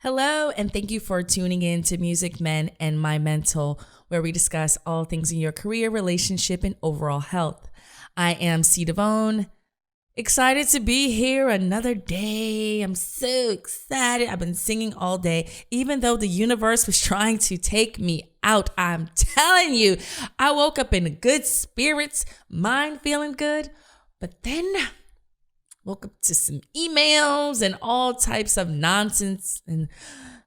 Hello, and thank you for tuning in to Music, Men, and My Mental, where we discuss all things in your career, relationship, and overall health. I am C. Devone, excited to be here another day. I'm so excited. I've been singing all day, even though the universe was trying to take me out. I'm telling you, I woke up in good spirits, mind feeling good, but then woke up to some emails and all types of nonsense,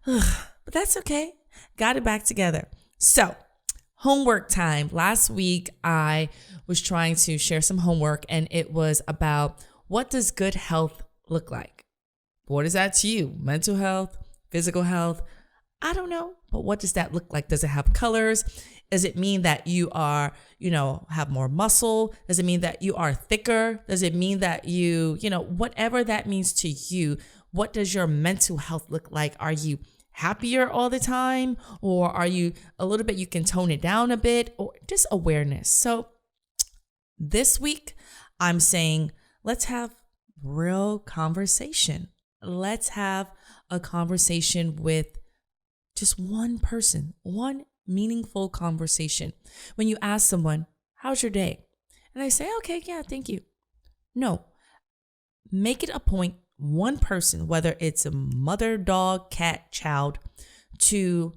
but that's okay. Got it back together. So, homework time. Last week, I was trying to share some homework, and it was about what does good health look like? What is that to you? Mental health, physical health? I don't know, but what does that look like? Does it have colors? Does it mean that you are, have more muscle? Does it mean that you are thicker? Does it mean that you, whatever that means to you, what does your mental health look like? Are you happier all the time? Or are you a little bit, you can tone it down a bit, or just awareness? So this week, I'm saying, let's have real conversation. Let's have a conversation with just one person, one meaningful conversation. When you ask someone, how's your day? And they say, okay, yeah, thank you. No, make it a point, one person, whether it's a mother, dog, cat, child, to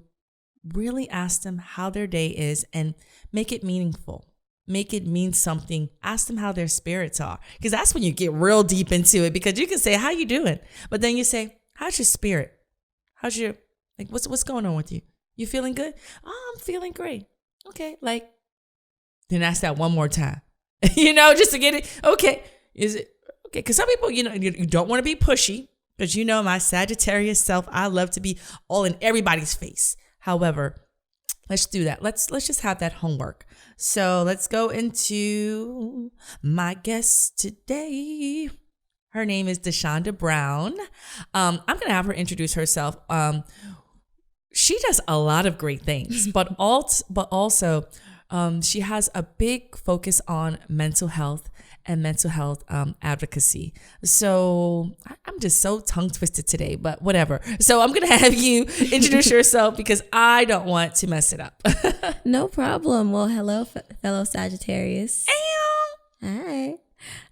really ask them how their day is and make it meaningful. Make it mean something. Ask them how their spirits are, because that's when you get real deep into it, because you can say, how you doing? But then you say, how's your spirit? How's your, what's going on with you? You feeling good? Oh, I'm feeling great. Okay. Then ask that one more time, just to get it. Okay. Is it okay? Because some people, you don't want to be pushy, because my Sagittarius self, I love to be all in everybody's face. However, let's do that. Let's just have that homework. So let's go into my guest today. Her name is Deshaunda Brown. I'm going to have her introduce herself. She does a lot of great things, but also she has a big focus on mental health and mental health advocacy. So I'm just so tongue twisted today, but whatever. So I'm going to have you introduce yourself, because I don't want to mess it up. No problem. Well, hello, fellow Sagittarius. Hi.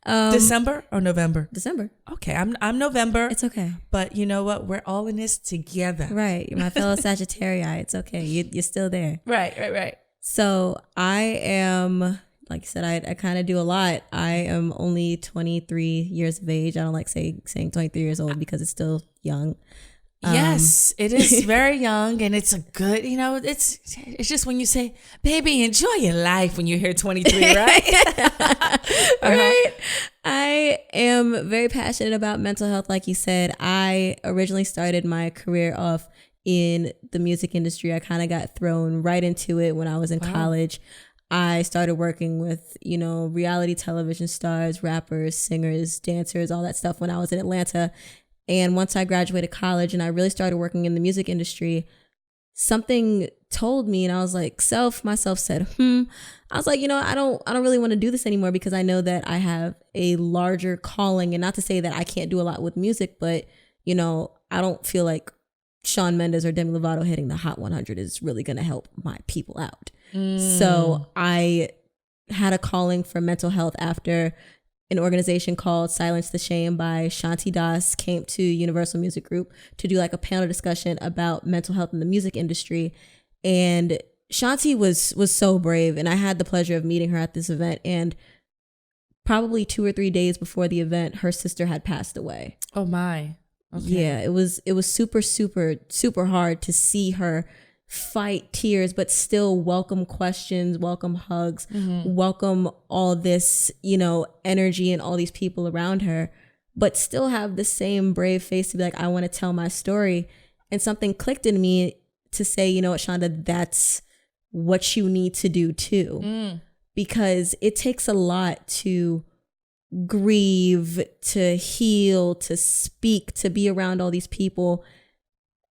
December or November? December. Okay, I'm November. It's okay. But you know what? We're all in this together. Right. You're my fellow Sagittarii. It's okay. You're still there. Right. So I am, like you said, I kind of do a lot. I am only 23 years of age. I don't like saying 23 years old because it's still young. Yes, it is very young, and it's a good, it's just when you say, baby, enjoy your life when you hear 23, right? Right. I am very passionate about mental health. Like you said, I originally started my career off in the music industry. I kind of got thrown right into it when I was in college. I started working with, reality television stars, rappers, singers, dancers, all that stuff when I was in Atlanta. And once I graduated college and I really started working in the music industry, something told me, and I was like, myself said, I was like, I don't really want to do this anymore, because I know that I have a larger calling. And not to say that I can't do a lot with music, but, I don't feel like Shawn Mendes or Demi Lovato hitting the Hot 100 is really going to help my people out. So I had a calling for mental health after an organization called Silence the Shame by Shanti Das came to Universal Music Group to do a panel discussion about mental health in the music industry. And Shanti was so brave, and I had the pleasure of meeting her at this event. And probably 2 or 3 days before the event, her sister had passed away. Oh my. Okay. Yeah, it was super, super, super hard to see her fight tears, but still welcome questions, welcome hugs, welcome all this, energy and all these people around her, but still have the same brave face to be like, I want to tell my story. And something clicked in me to say, you know what, Shonda, that's what you need to do too. Because it takes a lot to grieve, to heal, to speak, to be around all these people,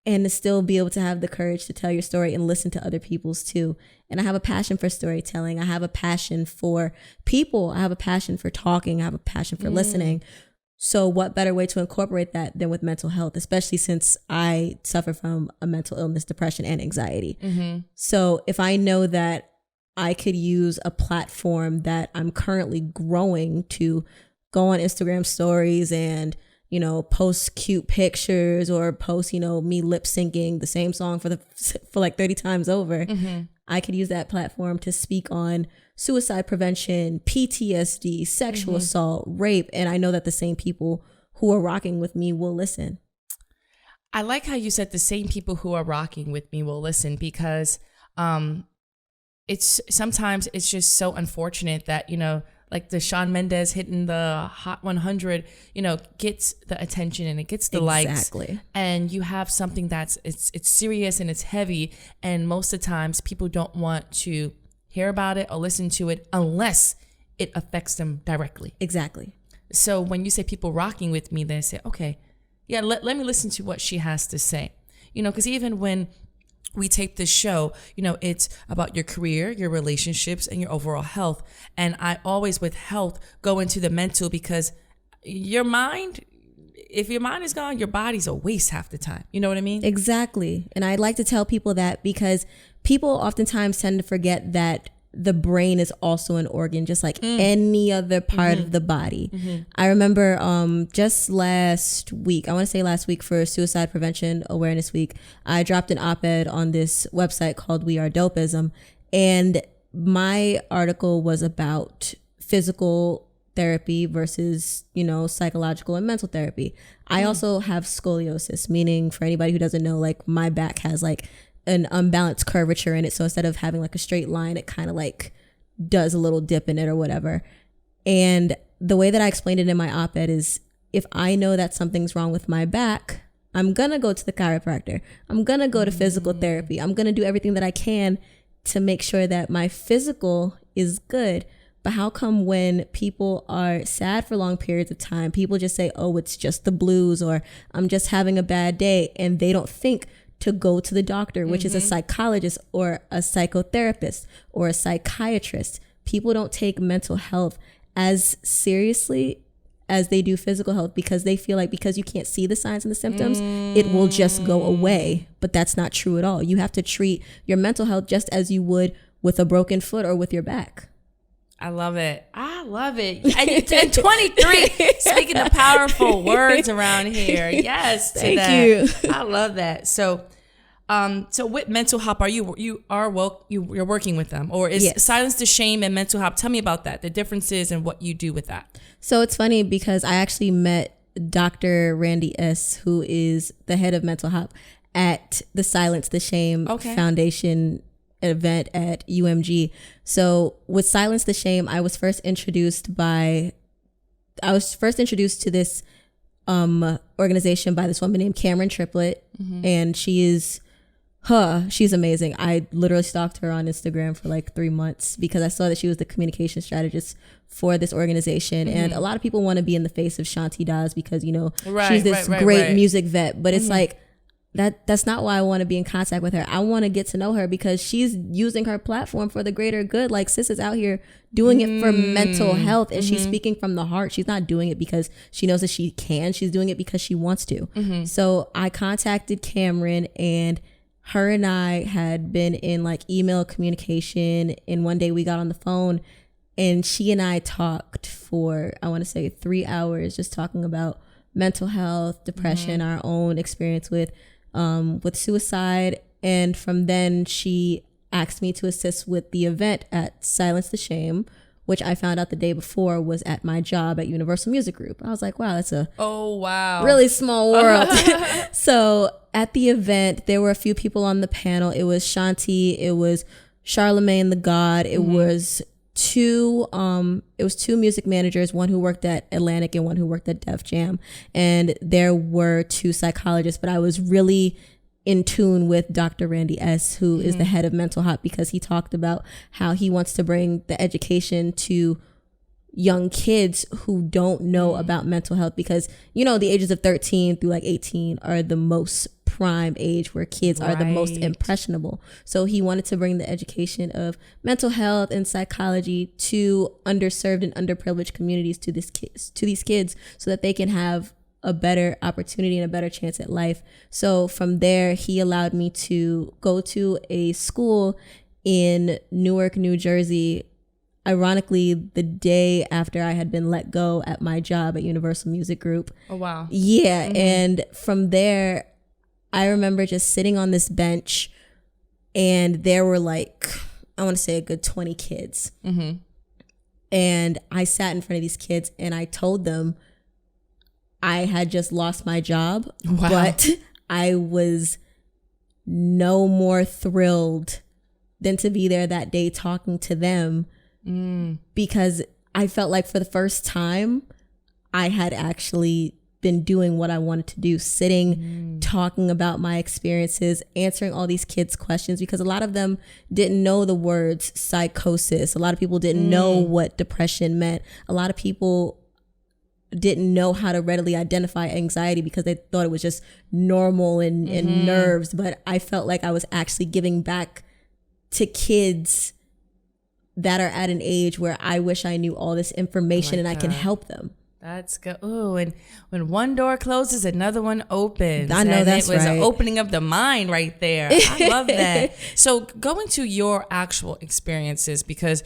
and to still be able to have the courage to tell your story and listen to other people's too. And I have a passion for storytelling. I have a passion for people. I have a passion for talking. I have a passion for listening. So what better way to incorporate that than with mental health, especially since I suffer from a mental illness, depression, and anxiety. So if I know that I could use a platform that I'm currently growing to go on Instagram stories and, you know, post cute pictures or post, you know, me lip syncing the same song for like 30 times over, I could use that platform to speak on suicide prevention, PTSD, sexual assault, rape. And I know that the same people who are rocking with me will listen. I like how you said the same people who are rocking with me will listen, because sometimes it's just so unfortunate that, you know, like the Shawn Mendes hitting the Hot 100, you know, gets the attention and it gets the likes. And you have something that's it's serious and it's heavy, and most of the times people don't want to hear about it or listen to it unless it affects them directly. Exactly. So when you say people rocking with me, they say, okay, yeah, let me listen to what she has to say. You know, because even when we tape this show, you know, it's about your career, your relationships, and your overall health. And I always, with health, go into the mental, because your mind, if your mind is gone, your body's a waste half the time. You know what I mean? Exactly. And I'd like to tell people that, because people oftentimes tend to forget that the brain is also an organ, just like any other part of the body. I remember just last week, I want to say last week, for Suicide Prevention Awareness Week, I dropped an op-ed on this website called We Are Dopeism. And my article was about physical therapy versus, you know, psychological and mental therapy. I also have scoliosis, meaning, for anybody who doesn't know, like my back has like an unbalanced curvature in it. So instead of having like a straight line, it kind of like does a little dip in it or whatever. And the way that I explained it in my op-ed is, if I know that something's wrong with my back, I'm going to go to the chiropractor. I'm going to go to physical therapy. I'm going to do everything that I can to make sure that my physical is good. But how come when people are sad for long periods of time, people just say, oh, it's just the blues, or I'm just having a bad day, and they don't think to go to the doctor, which is a psychologist or a psychotherapist or a psychiatrist. People don't take mental health as seriously as they do physical health, because they feel like because you can't see the signs and the symptoms, it will just go away. But that's not true at all. You have to treat your mental health just as you would with a broken foot or with your back. I love it. I love it. And 23, speaking of powerful words around here. Yes. Thank you. I love that. So with Mental Hop, you're working with them, or is Silence the Shame and Mental Hop? Tell me about that, the differences and what you do with that. So it's funny, because I actually met Dr. Randy S., who is the head of Mental Hop, at the Silence the Shame Foundation event at UMG. So with Silence the Shame, I was first introduced to this organization by this woman named Cameron Triplett, and she's amazing. I literally stalked her on Instagram for like 3 months because I saw that she was the communication strategist for this organization. And a lot of people want to be in the face of Shanti Das because, you know, she's this great music vet, but it's like, that's not why I want to be in contact with her. I want to get to know her because she's using her platform for the greater good. Like, sis is out here doing it for mental health, and she's speaking from the heart. She's not doing it because she knows that she can. She's doing it because she wants to. So I contacted Cameron, and her and I had been in like email communication, and one day we got on the phone, and she and I talked for, I want to say 3 hours, just talking about mental health, depression, our own experience with suicide. And from then she asked me to assist with the event at Silence the Shame, which I found out the day before was at my job at Universal Music Group. I was like, wow, that's a really small world. So at the event, there were a few people on the panel. It was Shanti, it was Charlemagne the God, it was two music managers, one who worked at Atlantic and one who worked at Def Jam, and there were 2 psychologists. But I was really in tune with Dr. Randy S., who is the head of Mental Hop, because he talked about how he wants to bring the education to young kids who don't know about mental health, because, you know, the ages of 13 through like 18 are the most prime age where kids are the most impressionable. So he wanted to bring the education of mental health and psychology to underserved and underprivileged communities to these kids so that they can have a better opportunity and a better chance at life. So from there, he allowed me to go to a school in Newark, New Jersey, ironically, the day after I had been let go at my job at Universal Music Group. Oh, wow. Yeah. Mm-hmm. And from there, I remember just sitting on this bench, and there were like, I want to say a good 20 kids. Mm-hmm. And I sat in front of these kids and I told them I had just lost my job, wow. But I was no more thrilled than to be there that day talking to them. Because I felt like for the first time, I had actually been doing what I wanted to do, sitting, talking about my experiences, answering all these kids' questions, because a lot of them didn't know the words psychosis. A lot of people didn't know what depression meant. A lot of people didn't know how to readily identify anxiety because they thought it was just normal and nerves. But I felt like I was actually giving back to kids that are at an age where I wish I knew all this information and I can help them. That's good. Oh, and when one door closes, another one opens. I know, that's right. It was an opening of the mind right there. I love that. So going to your actual experiences, because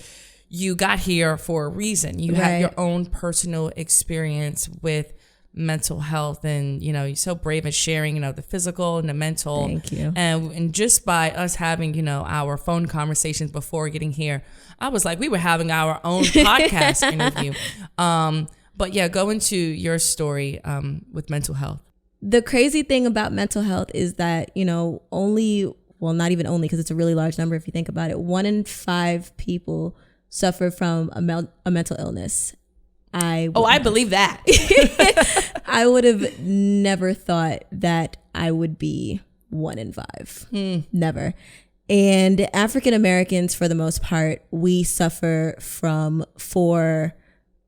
you got here for a reason. You have your own personal experience with mental health, and you're so brave in sharing the physical and the mental. Thank you. And just by us having our phone conversations before getting here, I was like, we were having our own podcast interview. But yeah, go into your story with mental health. The crazy thing about mental health is that not even only, because it's a really large number if you think about it, 1 in 5 people suffer from a mental illness. I believe that. I would have never thought that I would be 1 in 5. Never. And African Americans, for the most part, we suffer from 4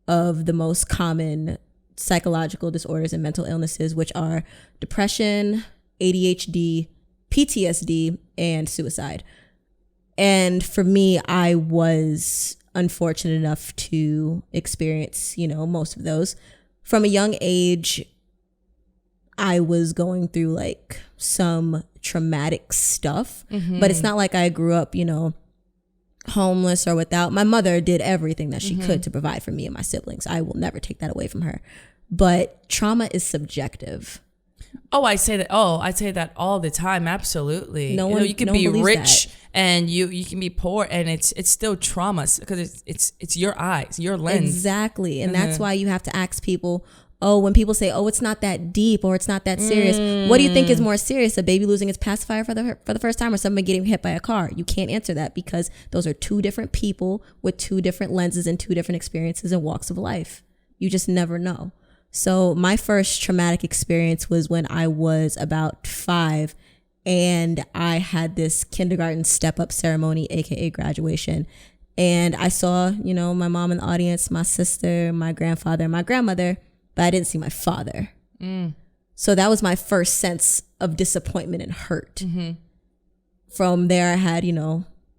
of the most common psychological disorders and mental illnesses, which are depression, ADHD, PTSD, and suicide. And for me, I was unfortunate enough to experience, most of those. From a young age, I was going through like some traumatic stuff, but it's not like I grew up, homeless or without. My mother did everything that she could to provide for me and my siblings. I will never take that away from her. But trauma is subjective. I say that all the time. Absolutely. You can be rich and you can be poor, and it's still trauma because it's your eyes, your lens. Exactly. And that's why you have to ask people, when people say, it's not that deep or it's not that serious, what do you think is more serious? A baby losing its pacifier for the first time, or somebody getting hit by a car? You can't answer that, because those are 2 different people with 2 different lenses and 2 different experiences and walks of life. You just never know. So my first traumatic experience was when I was about 5, and I had this kindergarten step-up ceremony, aka graduation. And I saw, my mom in the audience, my sister, my grandfather, my grandmother, but I didn't see my father. So that was my first sense of disappointment and hurt. From there, I had,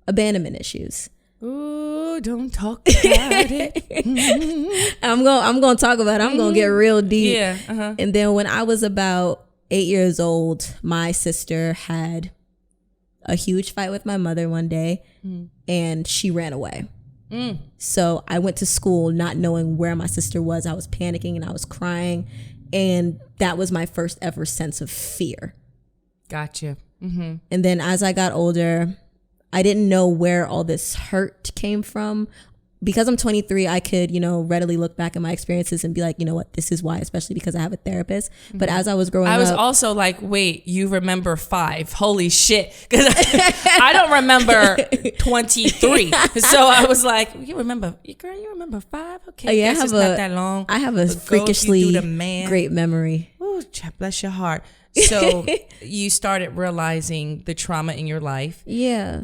abandonment issues. Ooh, don't talk about it. I'm going to talk about it. I'm going to get real deep. Yeah. And then when I was about 8 years old, my sister had a huge fight with my mother one day, and she ran away. So I went to school not knowing where my sister was. I was panicking and I was crying, and that was my first ever sense of fear. Gotcha. And then as I got older, I didn't know where all this hurt came from. Because I'm 23, I could, readily look back at my experiences and be like, you know what, this is why, especially because I have a therapist. But as I was growing up, I was also like, wait, you remember 5? Holy shit. Because I don't remember 23. So I was like, you remember 5? Okay. Yeah, it's not that long. I have a freakishly great memory. Ooh, bless your heart. So you started realizing the trauma in your life. Yeah.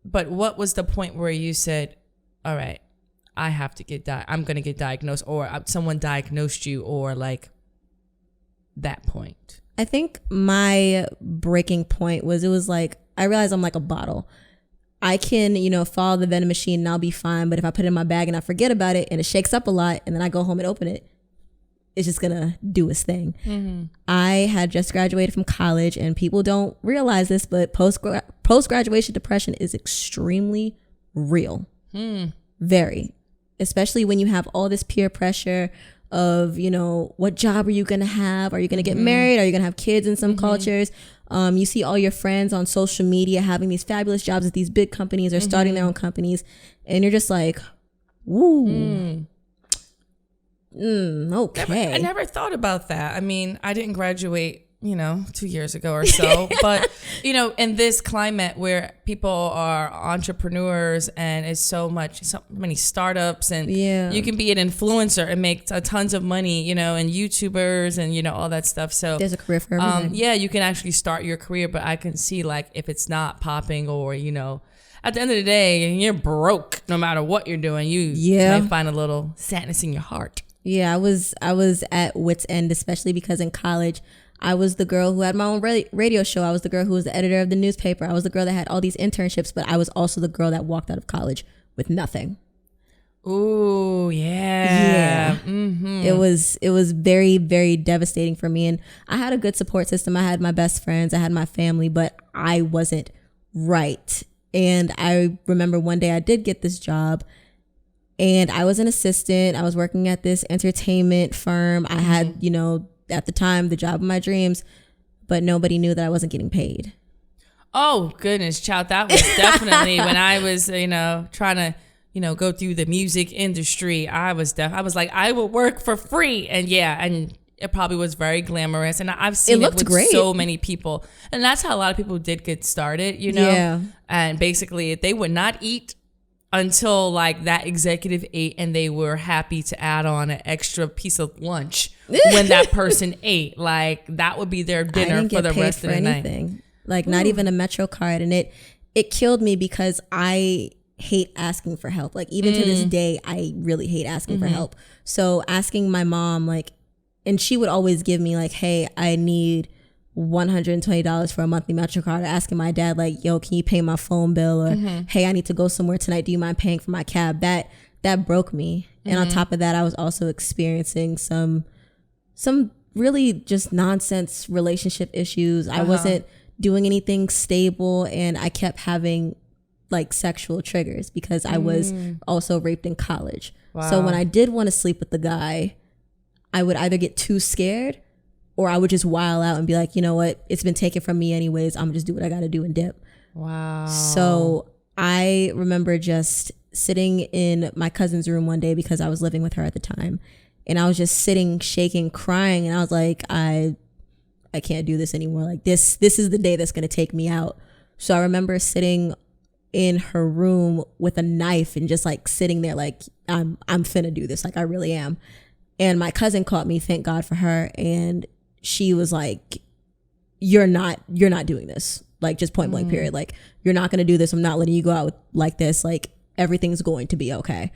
But what was the point where you said, all right, I have to I'm going to get diagnosed, or someone diagnosed you, or like that point? I think my breaking point was, it was like, I realized I'm like a bottle. I can, follow the vending machine and I'll be fine. But if I put it in my bag and I forget about it and it shakes up a lot and then I go home and open it, it's just going to do its thing. Mm-hmm. I had just graduated from college, and people don't realize this, but post-graduation depression is extremely real. Very. Especially when you have all this peer pressure of, what job are you going to have? Are you going to get married? Are you going to have kids in some cultures? You see all your friends on social media having these fabulous jobs at these big companies or starting their own companies. And you're just like, woo. Okay. I never thought about that. I mean, I didn't graduate, 2 years ago or so. But, in this climate where people are entrepreneurs and it's so many startups, and you can be an influencer and make tons of money, and YouTubers and, all that stuff. So there's a career for everything. You can actually start your career, but I can see like if it's not popping, or, at the end of the day, you're broke no matter what you're doing. You might find a little sadness in your heart. Yeah, I was at wit's end, especially because in college, I was the girl who had my own radio show. I was the girl who was the editor of the newspaper. I was the girl that had all these internships, but I was also the girl that walked out of college with nothing. Ooh, yeah. Mm-hmm. It was very, very devastating for me. And I had a good support system. I had my best friends. I had my family, but I wasn't right. And I remember one day I did get this job, and I was an assistant. I was working at this entertainment firm. I had, at the time, the job of my dreams, but nobody knew that I wasn't getting paid. Oh, goodness, child. That was definitely when I was, trying to, go through the music industry. I was like, I will work for free. And it probably was very glamorous. And I've seen it with great. So many people. And that's how a lot of people did get started, Yeah. And basically, they would not eat until like that executive ate, and they were happy to add on an extra piece of lunch when that person ate. Like that would be their dinner for the rest of the night. Like not even a Metro card. And it killed me because I hate asking for help. Like even to this day, I really hate asking for help. So asking my mom, and she would always give me like, hey, I need $120 for a monthly Metro card. Asking my dad like, yo, can you pay my phone bill? Or hey, I need to go somewhere tonight. Do you mind paying for my cab? That broke me. And on top of that, I was also experiencing some really just nonsense relationship issues. I wasn't doing anything stable, and I kept having like sexual triggers because I was also raped in college. Wow. So when I did want to sleep with the guy, I would either get too scared, or I would just wild out and be like, you know what? It's been taken from me anyways. I'm just do what I got to do and dip. Wow. So I remember just sitting in my cousin's room one day because I was living with her at the time. And I was just sitting, shaking, crying. And I was like, I can't do this anymore. Like this is the day that's going to take me out. So I remember sitting in her room with a knife and just like sitting there like, I'm finna do this. Like I really am. And my cousin caught me, thank God for her. And she was like, you're not doing this. Like just point blank period. Like you're not going to do this. I'm not letting you go out like this. Like everything's going to be okay.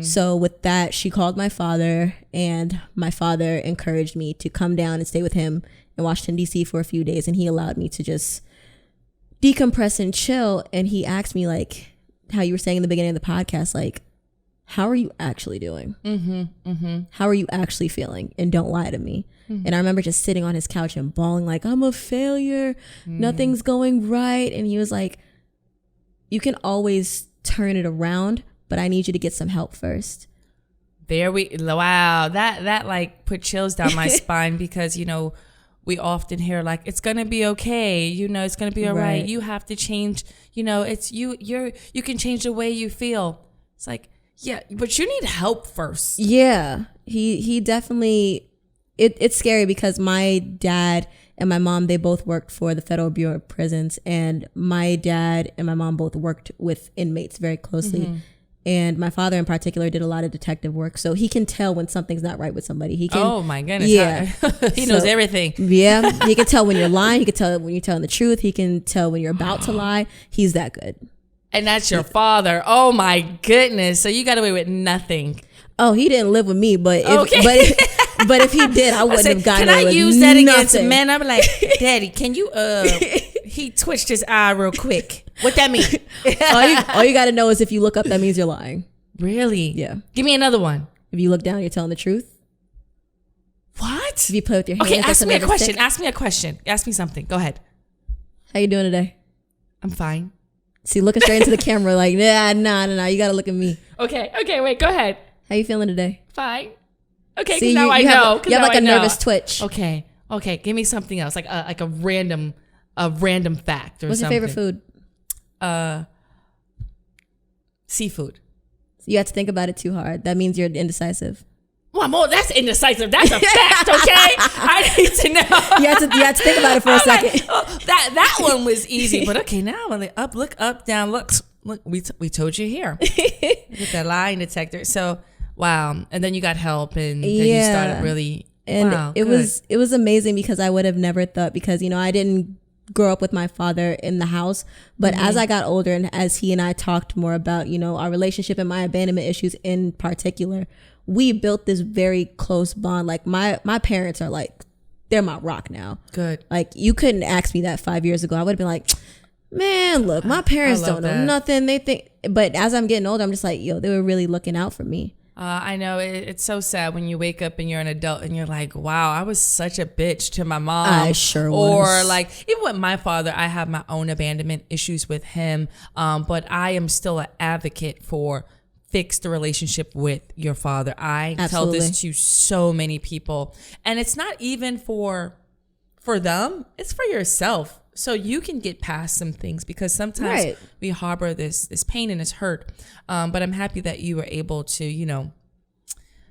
So with that, she called my father, and my father encouraged me to come down and stay with him in Washington, D.C. for a few days. And he allowed me to just decompress and chill. And he asked me like how you were saying in the beginning of the podcast, like, how are you actually doing? How are you actually feeling? And don't lie to me. And I remember just sitting on his couch and bawling like, I'm a failure. Nothing's going right. And he was like, you can always turn it around, but I need you to get some help first. Wow. That like put chills down my spine because, we often hear like, it's going to be okay. It's going to be all right. You have to change, it's you can change the way you feel. It's like, yeah, but you need help first. Yeah, he definitely, it's scary because my dad and my mom, they both worked for the Federal Bureau of Prisons, and my dad and my mom both worked with inmates very closely. And my father in particular did a lot of detective work. So he can tell when something's not right with somebody. He can, oh my goodness. Yeah. He knows everything. Yeah. He can tell when you're lying. He can tell when you're telling the truth. He can tell when you're about to lie. He's that good. And that's your father. Oh my goodness. So you got away with nothing. Oh, he didn't live with me, but But if he did, I wouldn't have gotten it. Can I with use that against nothing. men? I'm like, Daddy, can you he twitched his eye real quick. What that mean? all you got to know is if you look up, that means you're lying. Really? Yeah. Give me another one. If you look down, you're telling the truth. What? If you play with your hands, okay, ask me a question. Stick. Ask me a question. Ask me something. Go ahead. How you doing today? I'm fine. See, looking straight into the camera like, nah. You got to look at me. Okay, wait, go ahead. How you feeling today? Fine. Okay, See, now I know. You have like a nervous twitch. Okay, give me something else, like a random fact or What's something. your favorite food? Seafood. You have to think about it too hard. That means you're indecisive. Well, that's indecisive. That's a fact, okay? I need to know. You have to think about it for a second. Like, that one was easy, but okay, now I'm like look up, down, look. We told you here. With that lie detector. So wow, and then you got help, and then you started really. And wow, it was amazing because I would have never thought, because I didn't grow up with my father in the house, but as I got older and as he and I talked more about our relationship and my abandonment issues in particular, we built this very close bond. Like my parents are like, they're my rock now. Good. Like you couldn't ask me that 5 years ago. I would have been like, man, look, my parents don't know nothing. They think, but as I'm getting older, I'm just like, they were really looking out for me. I know it's so sad when you wake up and you're an adult and you're like, wow, I was such a bitch to my mom. I sure was. Or like, even with my father, I have my own abandonment issues with him. But I am still an advocate for fix the relationship with your father. I tell this to so many people. And it's not even for them, it's for yourself. So you can get past some things, because sometimes we harbor this pain and this hurt. But I'm happy that you were able to,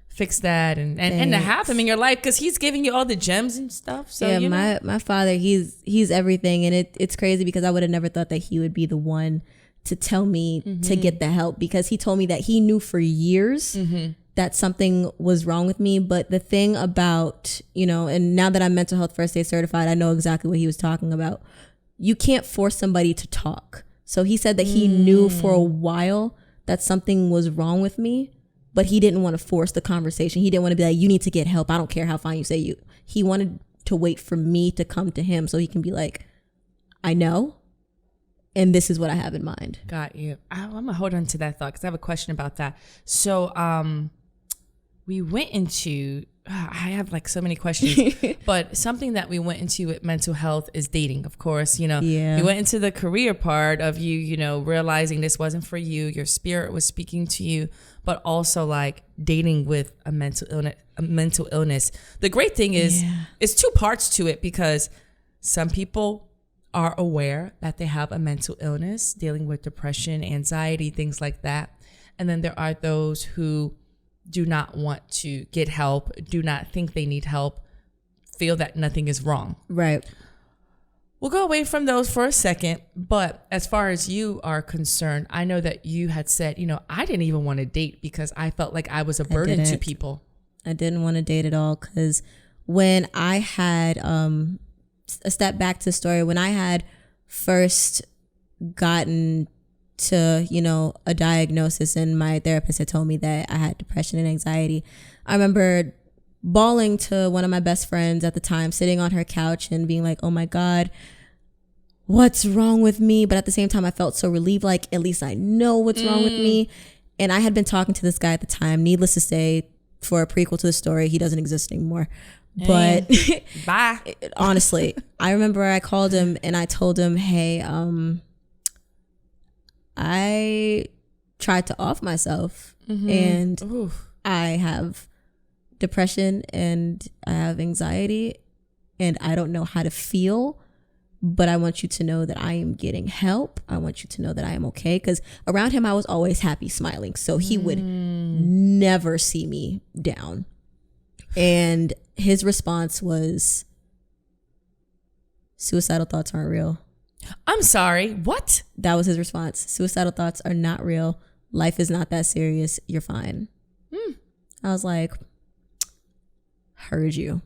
fix that and to have him in your life, because he's giving you all the gems and stuff. So yeah, my father, he's everything, and it's crazy because I would have never thought that he would be the one to tell me to get the help, because he told me that he knew for years that something was wrong with me. But the thing about, and now that I'm mental health first aid certified, I know exactly what he was talking about. You can't force somebody to talk. So he said that he knew for a while that something was wrong with me, but he didn't want to force the conversation. He didn't want to be like, you need to get help. I don't care how fine you say you. He wanted to wait for me to come to him so he can be like, I know, and this is what I have in mind. Got you. I'm going to hold on to that thought because I have a question about that. So we went into, I have like so many questions, but something that we went into with mental health is dating, of course. We went into the career part of you, realizing this wasn't for you. Your spirit was speaking to you, but also like dating with a mental illness. The great thing is it's two parts to it, because some people are aware that they have a mental illness, dealing with depression, anxiety, things like that. And then there are those who do not want to get help, do not think they need help, feel that nothing is wrong. Right. We'll go away from those for a second. But as far as you are concerned, I know that you had said, I didn't even want to date because I felt like I was a burden to people. I didn't want to date at all, because when I had, a step back to the story, when I had first gotten to, a diagnosis and my therapist had told me that I had depression and anxiety, I remember bawling to one of my best friends at the time, sitting on her couch and being like, oh my God, what's wrong with me? But at the same time, I felt so relieved, like at least I know what's wrong with me. And I had been talking to this guy at the time. Needless to say, for a prequel to the story, he doesn't exist anymore. But bye. Honestly, I remember I called him and I told him, hey, I tried to off myself and I have depression and I have anxiety and I don't know how to feel, but I want you to know that I am getting help. I want you to know that I am okay. Because around him, I was always happy, smiling. So he would never see me down. And his response was, suicidal thoughts aren't real. I'm sorry, what? That was his response. Suicidal thoughts are not real. Life is not that serious. You're fine. I was like, heard you.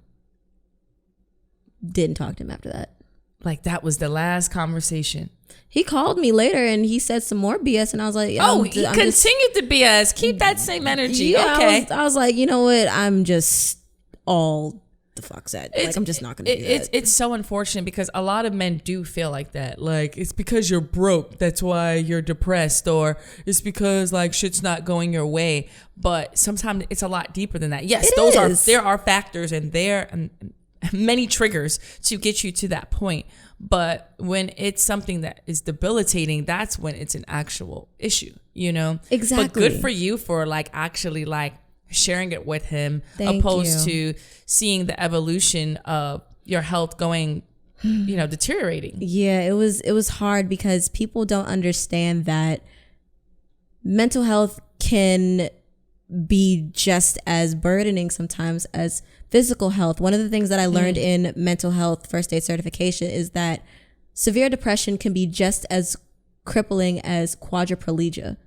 Didn't talk to him after that. Like that was the last conversation. He called me later and he said some more BS and I was like, he continued to BS. Keep that same energy. Yeah, okay. I was like, you know what? I'm just all the fuck said. Like, I'm just not gonna do that. It's so unfortunate because a lot of men do feel like that. Like, it's because you're broke, that's why you're depressed, or it's because like shit's not going your way. But sometimes it's a lot deeper than that. Yes, there are factors and there are many triggers to get you to that point. But when it's something that is debilitating, that's when it's an actual issue, you know? Exactly. But good for you for like actually like sharing it with him, opposed to seeing the evolution of your health going, you know, deteriorating. Yeah, it was hard because people don't understand that mental health can be just as burdening sometimes as physical health. One of the things that I learned in mental health first aid certification is that severe depression can be just as crippling as quadriplegia.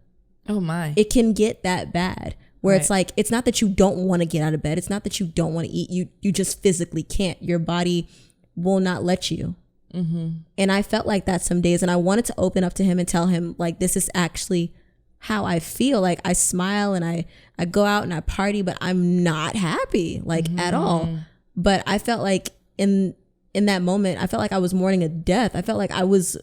Oh my. It can get that bad. Where it's like, it's not that you don't want to get out of bed. It's not that you don't want to eat. You just physically can't. Your body will not let you. Mm-hmm. And I felt like that some days. And I wanted to open up to him and tell him, like, this is actually how I feel. Like, I smile and I go out and I party, but I'm not happy, like, at all. But I felt like in that moment, I felt like I was mourning a death. I felt like I was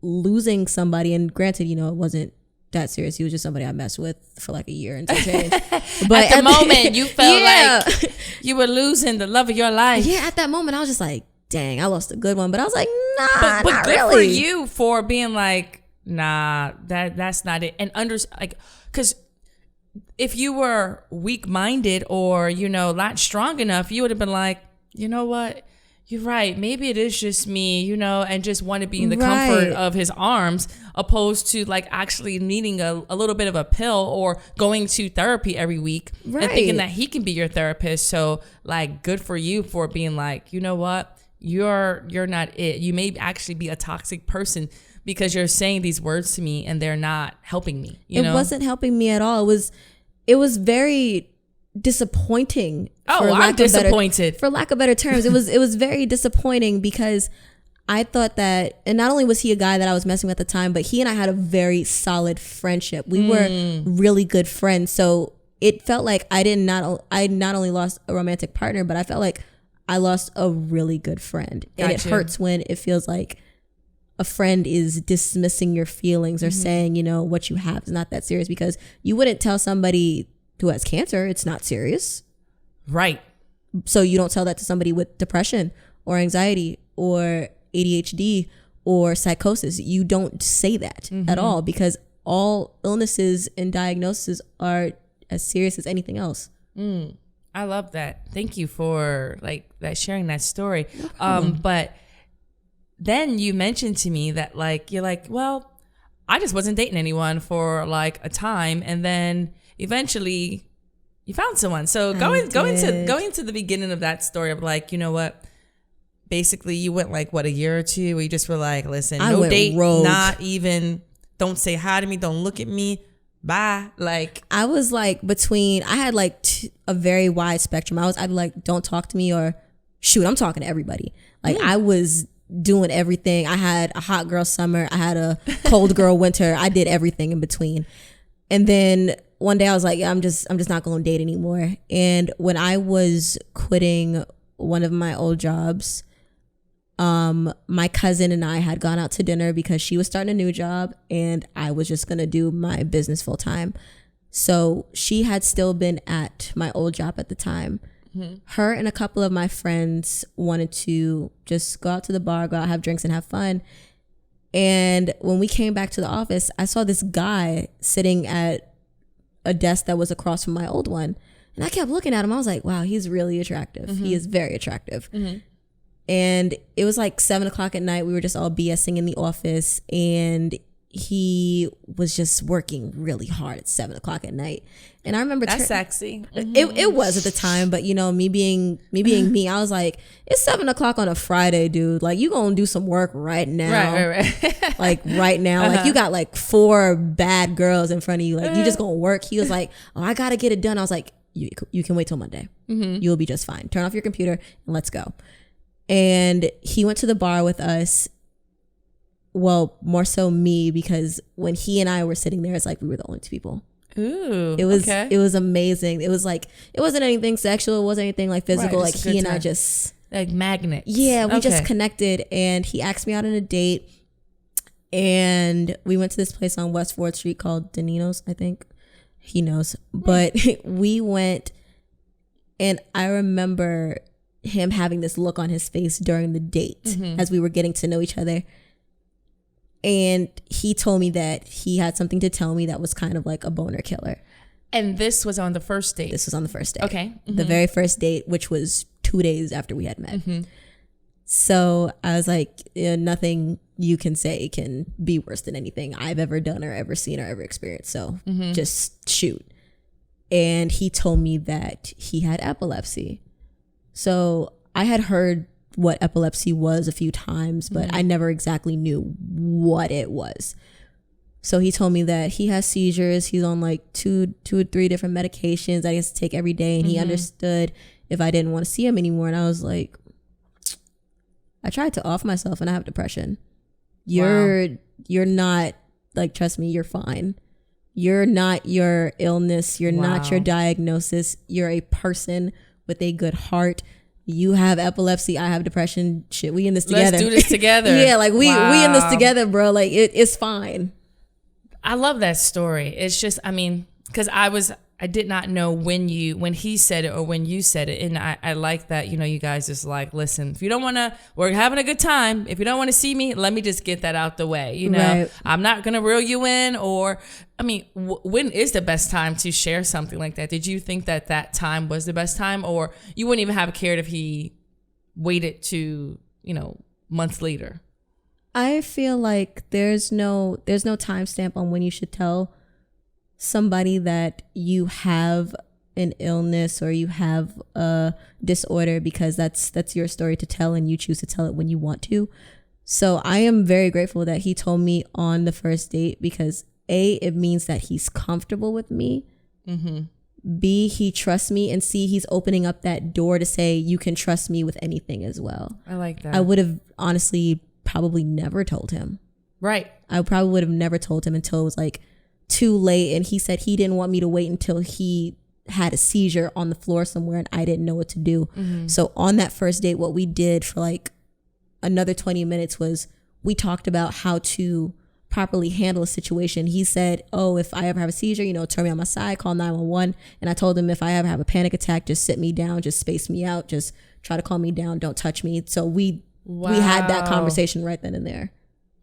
losing somebody. And granted, you know, it wasn't that serious. He was just somebody I messed with for like a year and some change. But at the moment, you felt like you were losing the love of your life. Yeah, at that moment, I was just like, dang, I lost a good one. But I was like, nah, but not good really. for you for being like, nah, that's not it. And because if you were weak-minded or, you know, not strong enough, you would have been like, you know what? You're right. Maybe it is just me, you know, and just want to be in the comfort of his arms, opposed to like actually needing a little bit of a pill or going to therapy every week and thinking that he can be your therapist. So like, good for you for being like, you know what? You're not it. You may actually be a toxic person because you're saying these words to me and they're not helping me. You know? It wasn't helping me at all. It was very disappointing. I'm disappointed. For lack of better terms, it was very disappointing because I thought that, and not only was he a guy that I was messing with at the time, but he and I had a very solid friendship. We were really good friends. So it felt like I not only lost a romantic partner, but I felt like I lost a really good friend. And it hurts when it feels like a friend is dismissing your feelings or saying, you know, what you have is not that serious, because you wouldn't tell somebody who has cancer it's not serious. Right. So you don't tell that to somebody with depression or anxiety or ADHD or psychosis. You don't say that at all, because all illnesses and diagnoses are as serious as anything else. I love that. Thank you for like that, sharing that story. But then you mentioned to me that like, you're like, well, I just wasn't dating anyone for like a time, and then eventually you found someone. So going to the beginning of that story of like, you know what, basically you went like what, a year or two where you just were like, listen, no date, not even, don't say hi to me, don't look at me, bye. Like I was like I had like a very wide spectrum. I was either like, don't talk to me, or shoot, I'm talking to everybody. Like I was doing everything. I had a hot girl summer, I had a cold girl winter. I did everything in between. And then one day I was like, yeah, I'm just not going to date anymore. And when I was quitting one of my old jobs, my cousin and I had gone out to dinner because she was starting a new job and I was just going to do my business full time. So she had still been at my old job at the time. Her and a couple of my friends wanted to just go out to the bar, go out, have drinks and have fun. And when we came back to the office, I saw this guy sitting at a desk that was across from my old one. And I kept looking at him. I was like, wow, he's really attractive. He is very attractive. And it was like 7:00 at night. We were just all BSing in the office, and he was just working really hard at 7:00 at night. And I remember that's sexy. It was at the time, but you know, me being me, I was like, it's 7:00 on a Friday, dude. Like, you gonna do some work right now. Right. Like right now. Like you got like 4 bad girls in front of you. Like you just gonna work. He was like, oh, I gotta get it done. I was like, you can wait till Monday. You'll be just fine. Turn off your computer and let's go. And he went to the bar with us. Well, more so me, because when he and I were sitting there, it's like we were the only 2 people. Ooh, It was okay. it was amazing. It was like, it wasn't anything sexual, it wasn't anything like physical. Right, like it's a he good and I time. just, Like magnets. yeah, we just Okay. connected, and he asked me out on a date, and we went to this place on West 4th Street called Danino's, I think. He knows. But we went, and I remember him having this look on his face during the date as we were getting to know each other. And he told me that he had something to tell me that was kind of like a boner killer. And this was on the first date. This was on the first date. Okay. The very first date, which was 2 days after we had met. So I was like, nothing you can say can be worse than anything I've ever done or ever seen or ever experienced. So just shoot. And he told me that he had epilepsy. So I had heard what epilepsy was a few times, but I never exactly knew what it was. So he told me that he has seizures. He's on like two or three different medications that he has to take every day. And he understood if I didn't want to see him anymore. And I was like, I tried to off myself and I have depression. You're not, like, trust me, you're fine. You're not your illness. You're not your diagnosis. You're a person with a good heart. You have epilepsy. I have depression. Shit, we in this together. Let's do this together. Yeah, like we in this together, bro. Like it's fine. I love that story. It's just, I mean, because I did not know when he said it or when you said it. And I like that, you guys just like, listen, if you don't want to, we're having a good time. If you don't want to see me, let me just get that out the way. Right. I'm not going to reel you in, or, I mean, when is the best time to share something like that? Did you think that time was the best time, or you wouldn't even have cared if he waited to, months later? I feel like there's no timestamp on when you should tell somebody that you have an illness or you have a disorder, because that's your story to tell, and you choose to tell it when you want to. So I am very grateful that he told me on the first date, because A, it means that he's comfortable with me. B, he trusts me, and C, he's opening up that door to say you can trust me with anything as well. I like that. I would have honestly probably never told him. Right. I probably would have never told him until it was like too late, and he said he didn't want me to wait until he had a seizure on the floor somewhere and I didn't know what to do. So on that first date, what we did for like another 20 minutes was we talked about how to properly handle a situation. He said, oh, if I ever have a seizure, turn me on my side, call 911. And I told him if I ever have a panic attack, just sit me down, just space me out, just try to calm me down, don't touch me. So we had that conversation right then and there.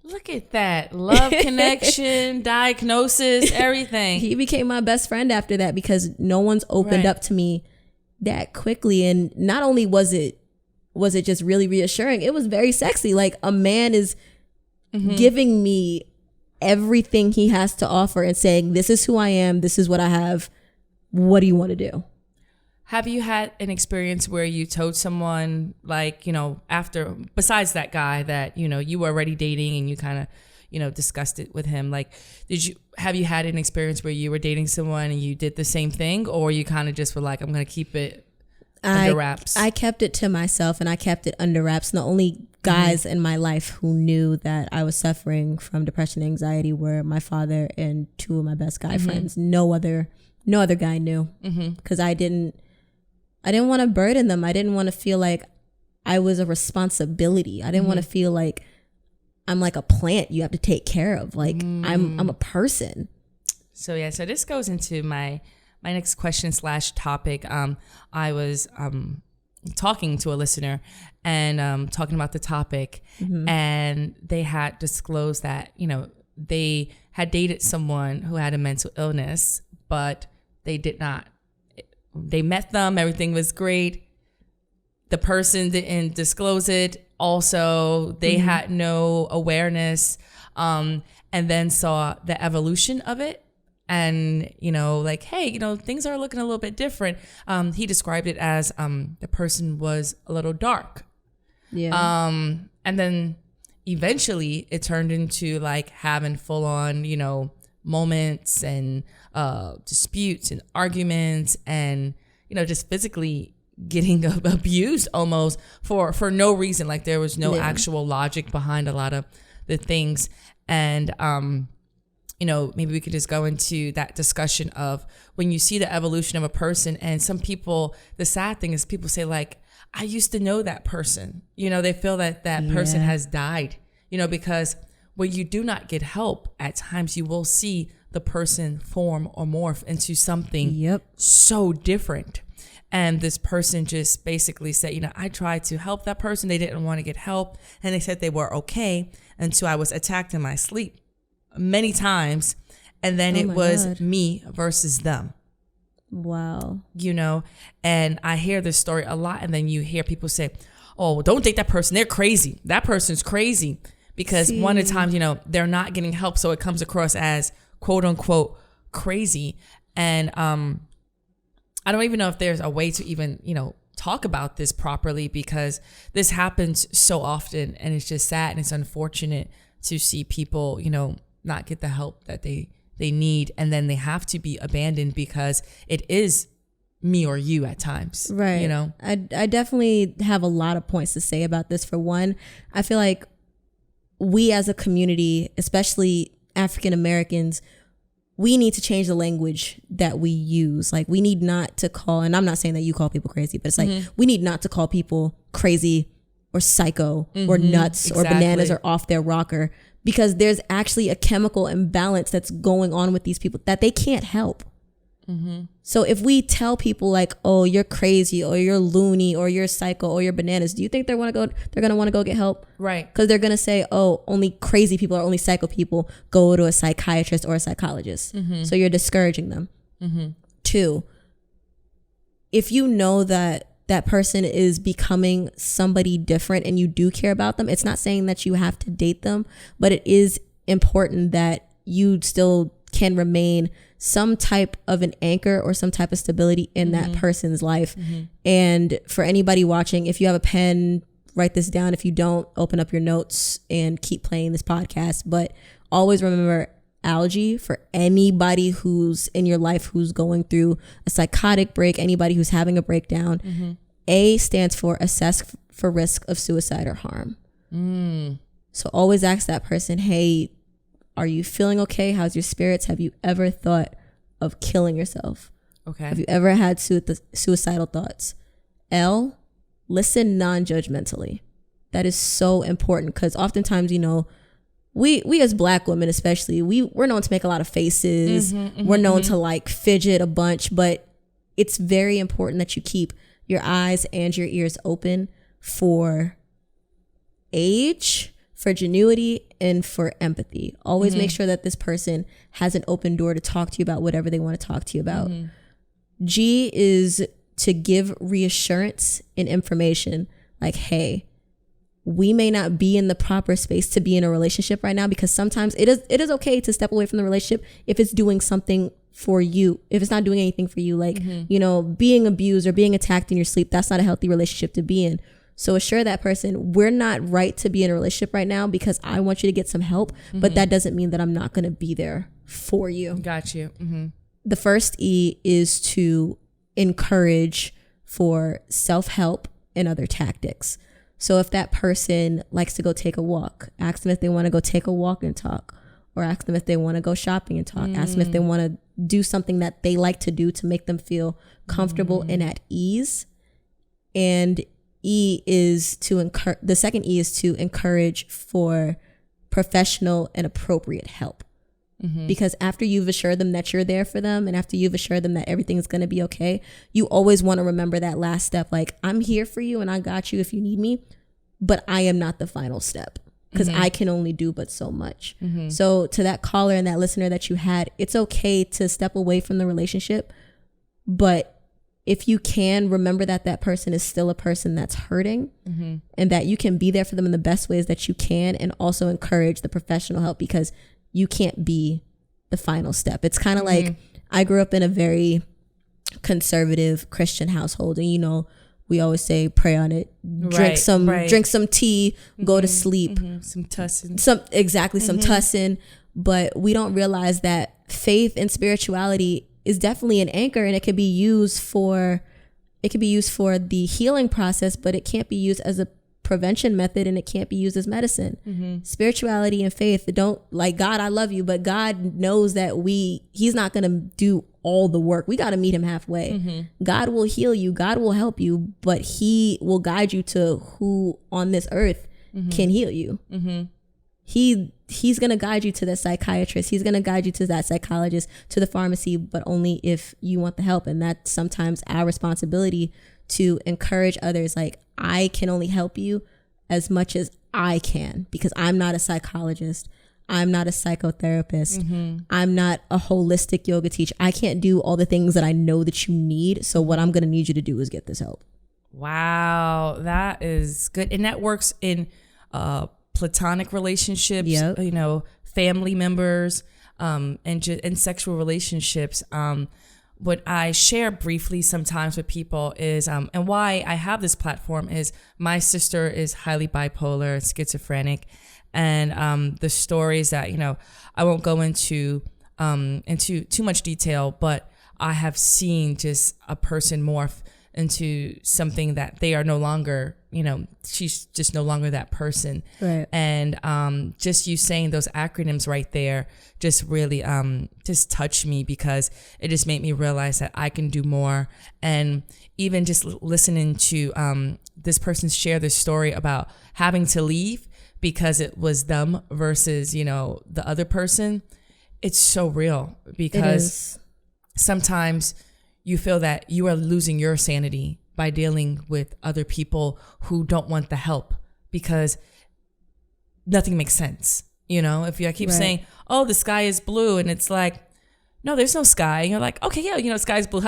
Look at that. Love connection, diagnosis, everything. He became my best friend after that, because no one's opened up to me that quickly. And not only was it just really reassuring, it was very sexy. Like, a man is giving me everything he has to offer and saying, this is who I am, this is what I have, what do you want to do? Have you had an experience where you told someone, like, after, besides that guy that, you were already dating and you kind of, discussed it with him? Like, have you had an experience where you were dating someone and you did the same thing, or you kind of just were like, I'm going to keep it under wraps? I kept it to myself and I kept it under wraps. And the only guys in my life who knew that I was suffering from depression and anxiety were my father and two of my best guy friends. No other guy knew, because I didn't want to burden them. I didn't want to feel like I was a responsibility. I didn't want to feel like I'm like a plant you have to take care of. Like I'm a person. So yeah, so this goes into my next question / topic. I was talking to a listener and talking about the topic, and they had disclosed that, they had dated someone who had a mental illness, but they did not. They met them, everything was great. The person didn't disclose it. Also, they had no awareness, and then saw the evolution of it. And, like, hey, things are looking a little bit different. He described it as the person was a little dark. Yeah. And then eventually it turned into like having full on, moments and disputes and arguments and, just physically getting abused almost for no reason. Like, there was no actual logic behind a lot of the things. And maybe we could just go into that discussion of when you see the evolution of a person, and some people, the sad thing is people say like, I used to know that person. They feel that person has died, because when you do not get help, at times you will see the person form or morph into something so different. And this person just basically said, I tried to help that person. They didn't want to get help. And they said they were okay until I was attacked in my sleep many times. And then it was me versus them. Wow. And I hear this story a lot. And then you hear people say, oh, well, don't date that person. They're crazy. That person's crazy. Because one of the times, they're not getting help. So it comes across as quote unquote crazy. And I don't even know if there's a way to even, talk about this properly, because this happens so often, and it's just sad and it's unfortunate to see people, not get the help that they need, and then they have to be abandoned because it is me or you at times. Right. I definitely have a lot of points to say about this. For one, I feel like we as a community, especially African Americans, we need to change the language that we use. Like, we need not to call, and I'm not saying that you call people crazy, but it's like, we need not to call people crazy or psycho or nuts or bananas or off their rocker, because there's actually a chemical imbalance that's going on with these people that they can't help. So if we tell people like, oh, you're crazy, or you're loony, or you're psycho, or you're bananas, do you think they're going to want to go get help? Right. Because they're going to say, oh, only crazy people or only psycho people go to a psychiatrist or a psychologist. So you're discouraging them. 2, if you know that that person is becoming somebody different and you do care about them, it's not saying that you have to date them, but it is important that you still can remain some type of an anchor or some type of stability in that person's life. And for anybody watching, if you have a pen, write this down. If you don't, open up your notes and keep playing this podcast. But always remember ALGE for anybody who's in your life who's going through a psychotic break, anybody who's having a breakdown. A stands for assess for risk of suicide or harm. So always ask that person, hey, are you feeling okay? How's your spirits? Have you ever thought of killing yourself? Okay. Have you ever had suicidal thoughts? L, listen non-judgmentally. That is so important, because oftentimes, we as Black women especially, we're known to make a lot of faces. We're known to like fidget a bunch, but it's very important that you keep your eyes and your ears open for age, for genuity, and for empathy. Always make sure that this person has an open door to talk to you about whatever they want to talk to you about. G is to give reassurance and information, like, hey, we may not be in the proper space to be in a relationship right now, because sometimes it is okay to step away from the relationship if it's doing something for you. If it's not doing anything for you, like, being abused or being attacked in your sleep, that's not a healthy relationship to be in. So assure that person, we're not right to be in a relationship right now because I want you to get some help, but that doesn't mean that I'm not going to be there for you. Got you. The first E is to encourage for self-help and other tactics. So if that person likes to go take a walk, ask them if they want to go take a walk and talk, or ask them if they want to go shopping and talk. Ask them if they want to do something that they like to do to make them feel comfortable and at ease. And E is to encourage. The second E is to encourage for professional and appropriate help. Because after you've assured them that you're there for them, and after you've assured them that everything is going to be okay, you always want to remember that last step. Like, I'm here for you and I got you if you need me, but I am not the final step, because I can only do but so much. So to that caller and that listener that you had, it's okay to step away from the relationship, but if you can, remember that that person is still a person that's hurting, and that you can be there for them in the best ways that you can, and also encourage the professional help, because you can't be the final step. It's kind of like, I grew up in a very conservative Christian household, and we always say pray on it, drink some tea, go to sleep, some tussin, some tussin. But we don't realize that faith and spirituality is definitely an anchor, and it can be used for the healing process, but it can't be used as a prevention method and it can't be used as medicine. Spirituality and faith, don't, like, God, I love you, but God knows that he's not going to do all the work. We got to meet him halfway. God will heal you. God will help you, but he will guide you to who on this earth can heal you. He's going to guide you to the psychiatrist. He's going to guide you to that psychologist, to the pharmacy, but only if you want the help. And that's sometimes our responsibility to encourage others. Like, I can only help you as much as I can, because I'm not a psychologist. I'm not a psychotherapist. I'm not a holistic yoga teacher. I can't do all the things that I know that you need. So what I'm going to need you to do is get this help. Wow, that is good. And that works in platonic relationships, you know, family members, and sexual relationships. What I share briefly sometimes with people is, and why I have this platform is, my sister is highly bipolar, schizophrenic, and the stories that, you know, I won't go into too much detail, but I have seen just a person morph into something that they are no longer, you know, she's just no longer that person. Right. And just you saying those acronyms right there just really just touched me, because it just made me realize that I can do more. And even just listening to this person share this story about having to leave because it was them versus, you know, the other person, it's so real, because sometimes you feel that you are losing your sanity by dealing with other people who don't want the help, because nothing makes sense. You know, if I keep saying, oh, the sky is blue, and it's like, no, there's no sky. And you're like, okay, yeah, you know, sky's blue.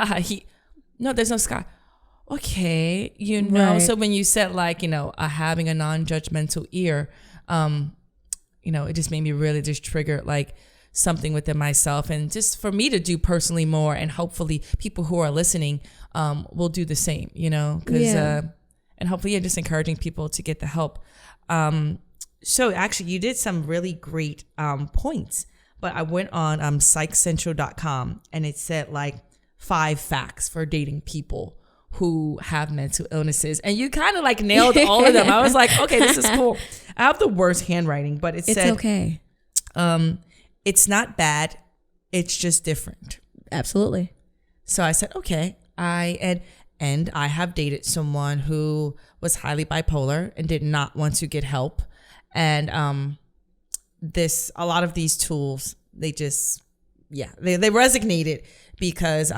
No, there's no sky. Okay, you know, so when you said, like, you know, having a non-judgmental ear, you know, it just made me really just trigger like something within myself, and just for me to do personally more, and hopefully people who are listening will do the same, you know, because and hopefully just encouraging people to get the help. So actually you did some really great points, but I went on psychcentral.com and it said like 5 facts for dating people who have mental illnesses, and you kind of like nailed all of them. I was like, okay, this is cool. I have the worst handwriting, but it's said, okay. It's not bad. It's just different. Absolutely. So I said, okay. And I have dated someone who was highly bipolar and did not want to get help. And a lot of these tools, they just, they resonated, because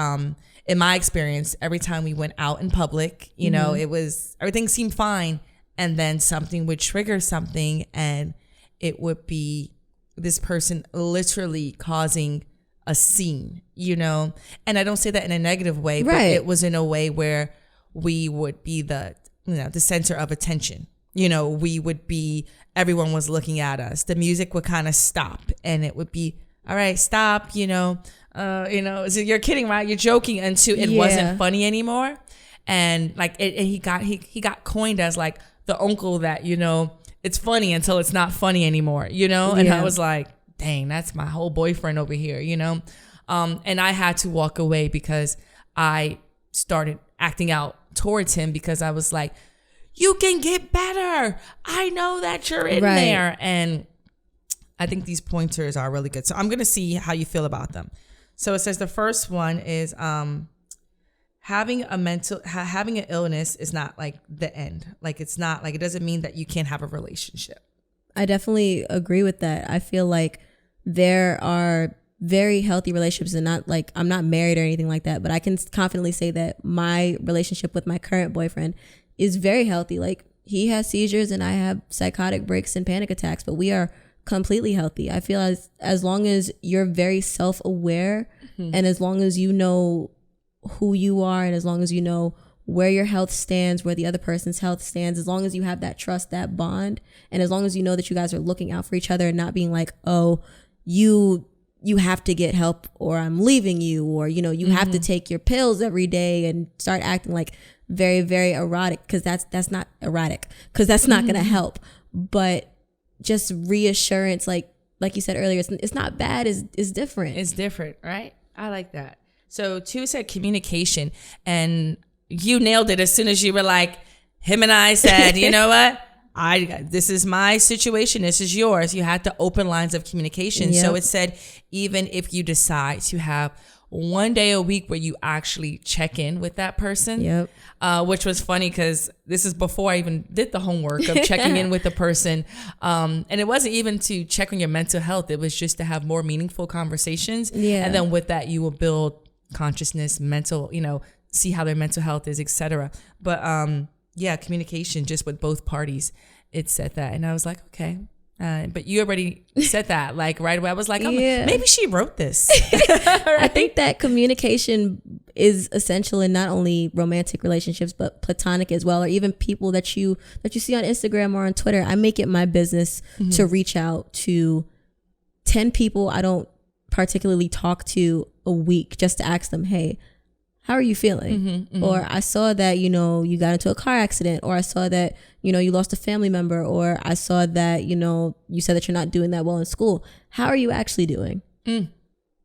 in my experience, every time we went out in public, you know, everything seemed fine. And then something would trigger something, and it would be this person literally causing a scene, you know. And I don't say that in a negative way, but it was in a way where we would be the center of attention. You know, everyone was looking at us. The music would kind of stop, and it would be, all right, stop, you know, so you're kidding, right? You're joking, until it wasn't funny anymore. And like, he got coined as like the uncle that, you know, it's funny until it's not funny anymore, you know? And I was like, dang, that's my whole boyfriend over here, you know? And I had to walk away, because I started acting out towards him, because I was like, you can get better. I know that you're in there. And I think these pointers are really good. So I'm going to see how you feel about them. So it says the first one is having an illness is not like the end. Like, it's not like, it doesn't mean that you can't have a relationship. I definitely agree with that. I feel like there are very healthy relationships, and not like, I'm not married or anything like that, but I can confidently say that my relationship with my current boyfriend is very healthy. Like, he has seizures and I have psychotic breaks and panic attacks, but we are completely healthy. I feel as long as you're very self-aware, and as long as you know who you are, and as long as you know where your health stands, where the other person's health stands, as long as you have that trust, that bond, and as long as you know that you guys are looking out for each other and not being like, oh, you have to get help or I'm leaving you, or, you know, you have to take your pills every day and start acting like very, very erratic, because that's not erratic, because that's not going to help. But just reassurance, like you said earlier, it's not bad, it's different. It's different, right? I like that. So 2 said communication, and you nailed it as soon as you were like, him and I said, you know what? this is my situation, this is yours. You had to open lines of communication. Yep. So it said, even if you decide to have one day a week where you actually check in with that person, Yep. Which was funny because this is before I even did the homework of checking in with the person. And it wasn't even to check on your mental health. It was just to have more meaningful conversations. Yeah. And then with that, you will build consciousness, mental, see how their mental health is, etc. But yeah, communication just with both parties. It said that, and I was like, okay. But you already said that, like right away. I was like, maybe she wrote this. Right? I think that communication is essential in not only romantic relationships, but platonic as well, or even people that you see on Instagram or on Twitter. I make it my business to reach out to 10 people I don't particularly talk to a week just to ask them, hey, how are you feeling? Or I saw that, you got into a car accident, or I saw that, you lost a family member, or I saw that, you said that you're not doing that well in school. How are you actually doing? Do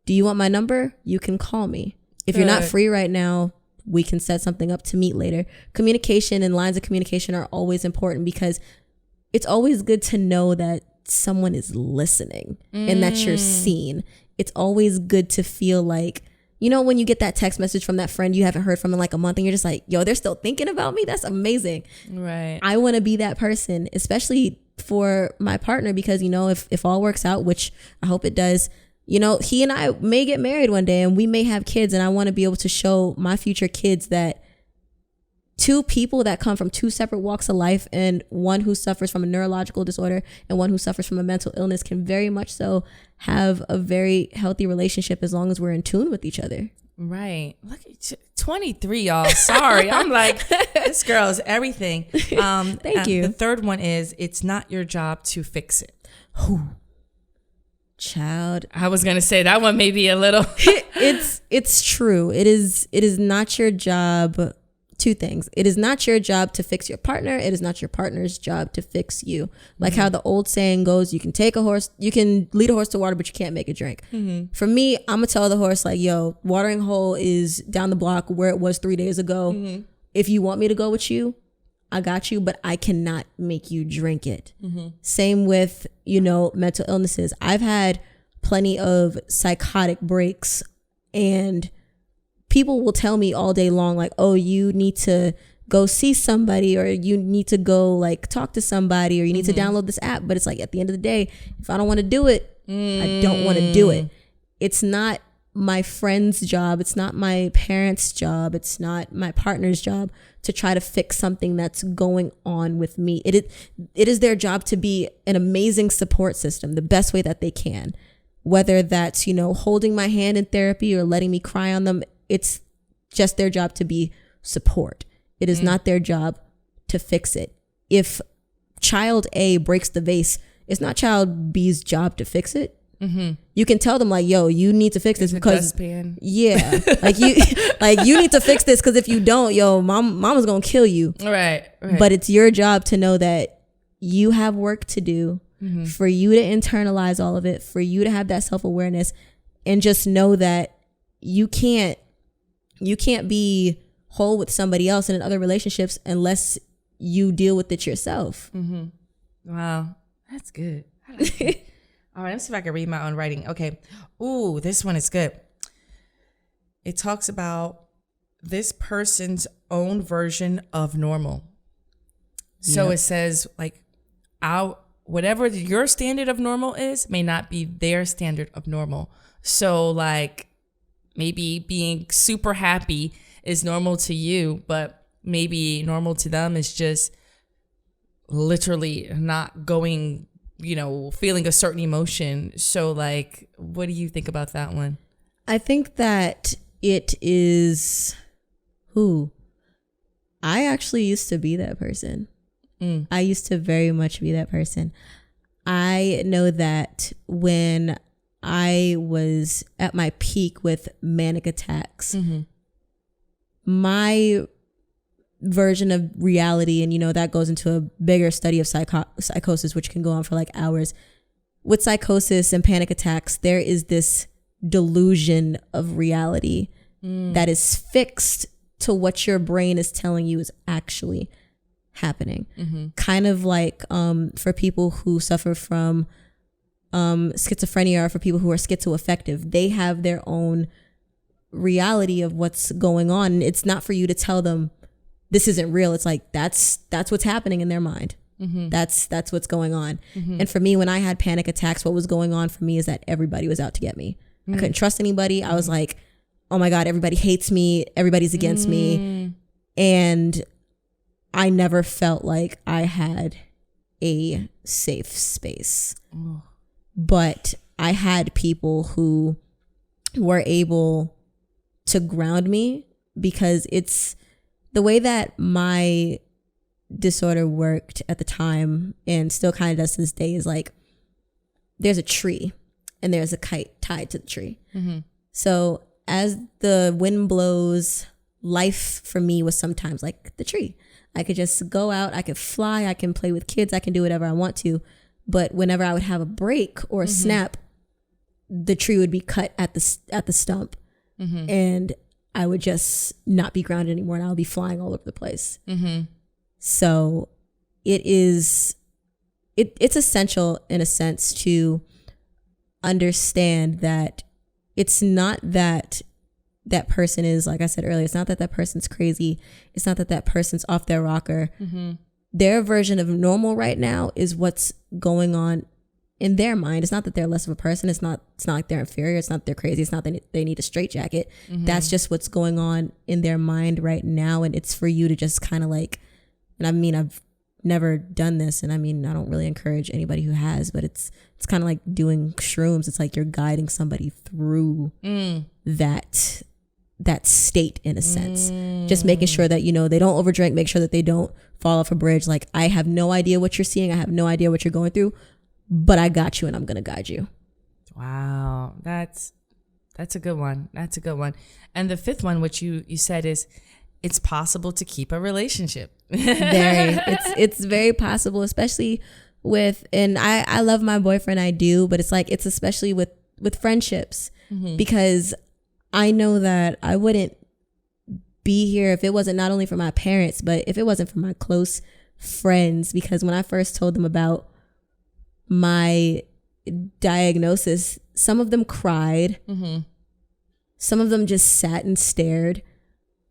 you want my number? You can call me. If you're not free right now, we can set something up to meet later. Communication and lines of communication are always important because it's always good to know that someone is listening and that you're seen. It's always good to feel like, when you get that text message from that friend you haven't heard from in like a month and you're just like, yo, they're still thinking about me. That's amazing. Right. I want to be that person, especially for my partner, because, if all works out, which I hope it does, he and I may get married one day and we may have kids. And I want to be able to show my future kids that two people that come from two separate walks of life, and one who suffers from a neurological disorder and one who suffers from a mental illness, can very much so have a very healthy relationship as long as we're in tune with each other. Right. Look at 23, y'all. Sorry. I'm like, this girl is everything. Thank you. The third one is, it's not your job to fix it. Child. I was going to say that one may be a little. It's true. It is not your job. Two things. It is not your job to fix your partner. It is not your partner's job to fix you. Like how the old saying goes, you can lead a horse to water, but you can't make it drink. For me, I'm gonna tell the horse like, yo, watering hole is down the block where it was 3 days ago. If you want me to go with you, I got you, but I cannot make you drink it. Same with, mental illnesses. I've had plenty of psychotic breaks, and people will tell me all day long, like, oh, you need to go see somebody, or you need to go like talk to somebody, or you need to download this app. But it's like, at the end of the day, if I don't want to do it, I don't want to do it. It's not my friend's job. It's not my parents' job. It's not my partner's job to try to fix something that's going on with me. It is their job to be an amazing support system, the best way that they can. Whether that's, holding my hand in therapy or letting me cry on them, it's just their job to be support. It is not their job to fix it. If child A breaks the vase, it's not child B's job to fix it. You can tell them like, yo, you need to fix this because like you need to fix this, because if you don't, yo, mama's gonna kill you. Right. But it's your job to know that you have work to do, for you to internalize all of it, for you to have that self-awareness, and just know that you can't be whole with somebody else and in other relationships unless you deal with it yourself. Wow, that's good. I like it. All right, let me see if I can read my own writing. Okay. Ooh, this one is good. It talks about this person's own version of normal. So it says like, whatever your standard of normal is may not be their standard of normal. So like, maybe being super happy is normal to you, but maybe normal to them is just literally not going, feeling a certain emotion. So like, what do you think about that one? I think that it is I actually used to be that person. I used to very much be that person. I know that when I was at my peak with manic attacks, my version of reality, and that goes into a bigger study of psychosis, which can go on for like hours. With psychosis and panic attacks, there is this delusion of reality that is fixed to what your brain is telling you is actually happening. Kind of like for people who suffer from schizophrenia, or for people who are schizoaffective, they have their own reality of what's going on. And it's not for you to tell them this isn't real. It's like that's what's happening in their mind. That's what's going on. And for me, when I had panic attacks, what was going on for me is that everybody was out to get me. I couldn't trust anybody. I was like, oh my God, everybody hates me. Everybody's against me. And I never felt like I had a safe space. But I had people who were able to ground me, because it's the way that my disorder worked at the time, and still kind of does to this day, is like there's a tree and there's a kite tied to the tree. So as the wind blows, life for me was sometimes like the tree. I could just go out, I could fly, I can play with kids, I can do whatever I want to. But whenever I would have a break or a snap, the tree would be cut at the stump, and I would just not be grounded anymore, and I would be flying all over the place. So it's essential in a sense to understand that it's not that that person is, like I said earlier, it's not that that person's crazy. It's not that that person's off their rocker. Their version of normal right now is what's going on in their mind. It's not that they're less of a person. It's not like they're inferior. It's not that they're crazy. It's not that they need a straitjacket. That's just what's going on in their mind right now. And it's for you to just kind of like, and I mean, I've never done this, and I mean, I don't really encourage anybody who has, but it's kind of like doing shrooms. It's like you're guiding somebody through that state, in a sense. Just making sure that, you know, they don't overdrink, make sure that they don't fall off a bridge. Like, I have no idea what you're seeing. I have no idea what you're going through, but I got you and I'm going to guide you. Wow. That's a good one. That's a good one. And the fifth one, which you said, is it's possible to keep a relationship. It's very possible, especially with, and I love my boyfriend, I do, but it's like, it's especially with friendships, because I know that I wouldn't be here if it wasn't not only for my parents, but if it wasn't for my close friends. Because when I first told them about my diagnosis, some of them cried. Some of them just sat and stared,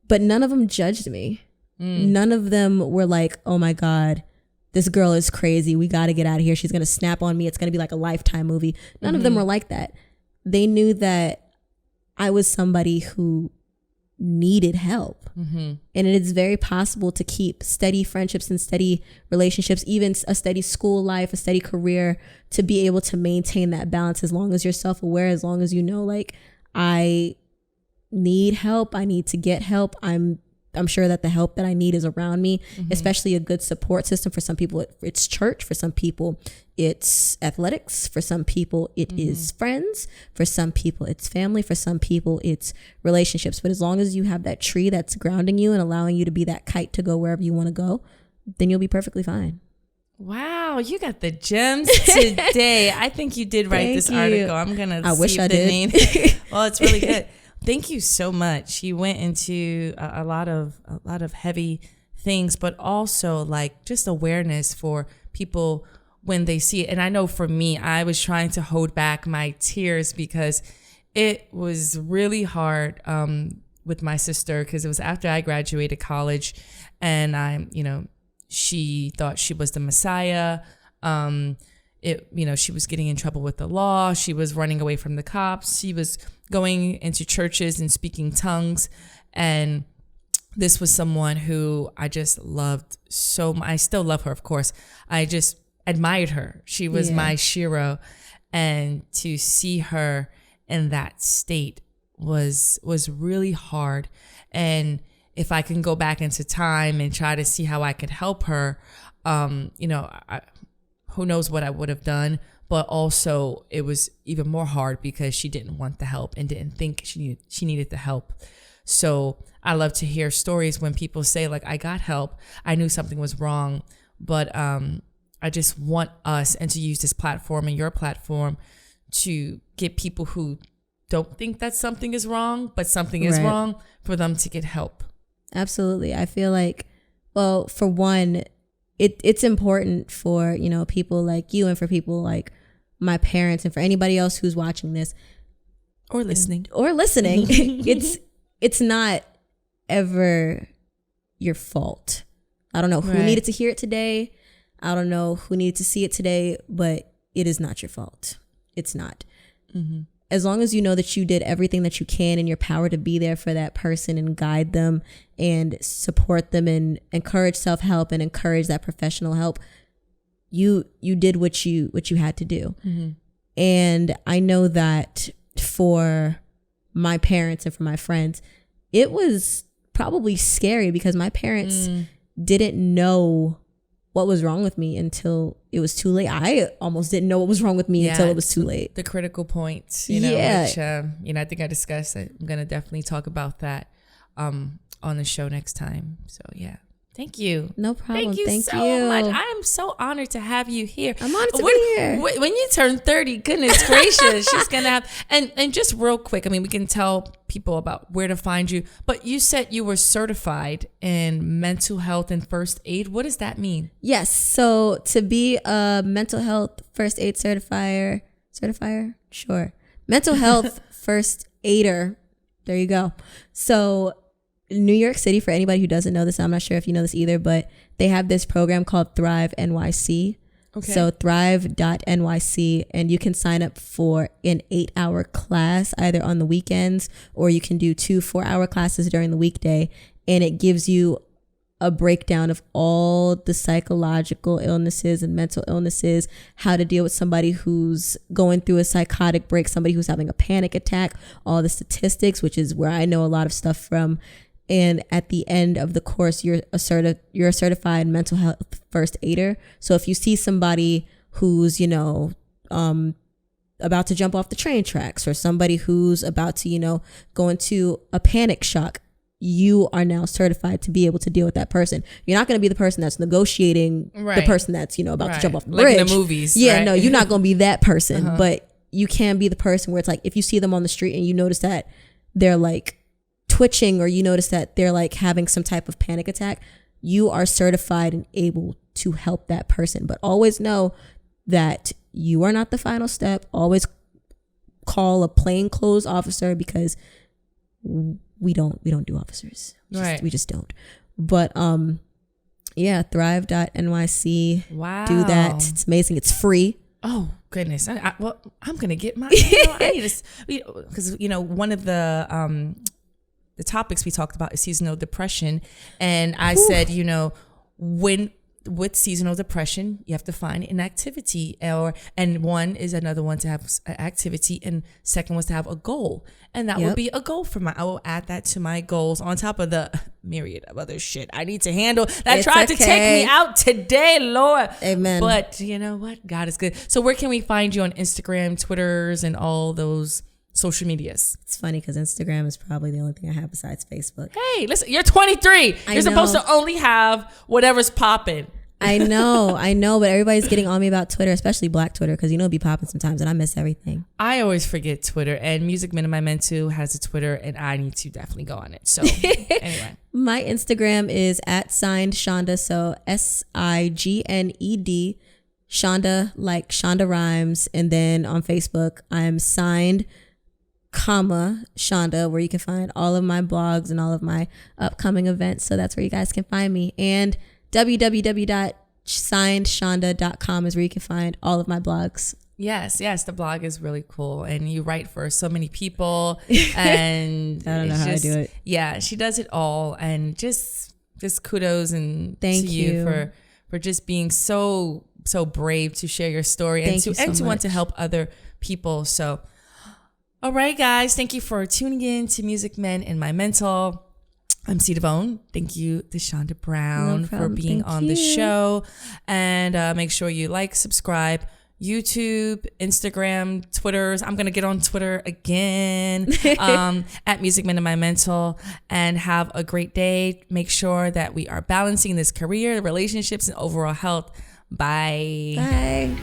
but none of them judged me. None of them were like, oh my God, this girl is crazy. We got to get out of here. She's going to snap on me. It's going to be like a Lifetime movie. None of them were like that. They knew that I was somebody who needed help. And it is very possible to keep steady friendships and steady relationships, even a steady school life, a steady career, to be able to maintain that balance, as long as you're self-aware, as long as you know, like, I need help, I need to get help. I'm sure that the help that I need is around me, especially a good support system. For some people, it's church. For some people, it's athletics. For some people, it is friends. For some people, it's family. For some people, it's relationships. But as long as you have that tree that's grounding you and allowing you to be that kite to go wherever you want to go, then you'll be perfectly fine. Wow, you got the gems today. I think you did write this article. I'm going to wish I did. Name. Well, it's really good. Thank you so much. You went into a lot of heavy things, but also like just awareness for people when they see it. And I know for me, I was trying to hold back my tears because it was really hard with my sister, because it was after I graduated college, and she thought she was the Messiah. She was getting in trouble with the law. She was running away from the cops. She was going into churches and speaking tongues. And this was someone who I just loved so much. I still love her, of course. I just admired her. She was my shero. And to see her in that state was really hard. And if I can go back into time and try to see how I could help her, who knows what I would have done. But also it was even more hard because she didn't want the help and didn't think she needed the help. So I love to hear stories when people say, like, I got help, I knew something was wrong, but I just want us, and to use this platform and your platform, to get people who don't think that something is wrong, but something is wrong, for them to get help. Absolutely. I feel like, well, for one, it's important for, you know, people like you and for people like my parents and for anybody else who's watching this or listening it's not ever your fault. I don't know who needed to hear it today. I don't know who needed to see it today, but it is not your fault. It's not. Mm-hmm. As long as you know that you did everything that you can in your power to be there for that person and guide them and support them and encourage self-help and encourage that professional help, you did what you had to do. Mm-hmm. And I know that for my parents and for my friends, it was probably scary because my parents didn't know what was wrong with me until it was too late. I almost didn't know what was wrong with me until it was too late. The critical points, which, I think I discussed it. I'm going to definitely talk about that on the show next time. So, yeah. Thank you. No problem. Thank you so much. I am so honored to have you here. I'm honored to be here. When you turn 30, goodness gracious, she's going to have... And just real quick, I mean, we can tell people about where to find you, but you said you were certified in mental health and first aid. What does that mean? Yes. So to be a mental health first aid certifier? Sure. Mental health first aider. There you go. So New York City, for anybody who doesn't know this, I'm not sure if you know this either, but they have this program called Thrive NYC. Okay. So thrive.nyc, and you can sign up for an 8-hour class either on the weekends, or you can do 2 4-hour classes during the weekday. And it gives you a breakdown of all the psychological illnesses and mental illnesses, how to deal with somebody who's going through a psychotic break, somebody who's having a panic attack, all the statistics, which is where I know a lot of stuff from. And at the end of the course, you're a certified mental health first aider. So if you see somebody who's, about to jump off the train tracks, or somebody who's about to, go into a panic shock, you are now certified to be able to deal with that person. You're not going to be the person that's negotiating the person that's, about to jump off the bridge. Like in the movies. Yeah, no, you're not going to be that person, but you can be the person where it's like, if you see them on the street and you notice that they're like twitching, or you notice that they're like having some type of panic attack, you are certified and able to help that person. But always know that you are not the final step. Always call a plainclothes officer, because we don't do officers. We just don't. But thrive.nyc. Wow. Do that. It's amazing. It's free. Oh goodness. I'm gonna get my I need to, because one of the topics we talked about is seasonal depression. And I said, with seasonal depression, you have to find an activity, and one is another one to have an activity, and second was to have a goal. And that would be a goal for I will add that to my goals on top of the myriad of other shit I need to handle that tried to take me out today, Lord. Amen. But you know what? God is good. So where can we find you on Instagram, Twitters, and all those social medias? It's funny because Instagram is probably the only thing I have besides Facebook. Hey, listen, you're 23. You're supposed to only have whatever's popping. I know, but everybody's getting on me about Twitter, especially Black Twitter, because it'll be popping sometimes and I miss everything. I always forget Twitter, and Music Men and My Men Too has a Twitter, and I need to definitely go on it. So anyway. My Instagram is @SignedShonda, so SIGNED, Shonda, like Shonda Rhimes. And then on Facebook, I'm signed, Shonda, where you can find all of my blogs and all of my upcoming events. So that's where you guys can find me. And www.signedshonda.com is where you can find all of my blogs. Yes, the blog is really cool, and you write for so many people, and I don't know how I do it. Yeah, she does it all, and just kudos and thank you for just being so brave to share your story and to want to help other people. So, all right, guys, thank you for tuning in to Music Men and My Mental. I'm C. Devone. Thank you, Deshonda Brown, for being on the show. And make sure you subscribe, YouTube, Instagram, Twitters. I'm going to get on Twitter again, at Music Men and My Mental. And have a great day. Make sure that we are balancing this career, relationships, and overall health. Bye. Bye.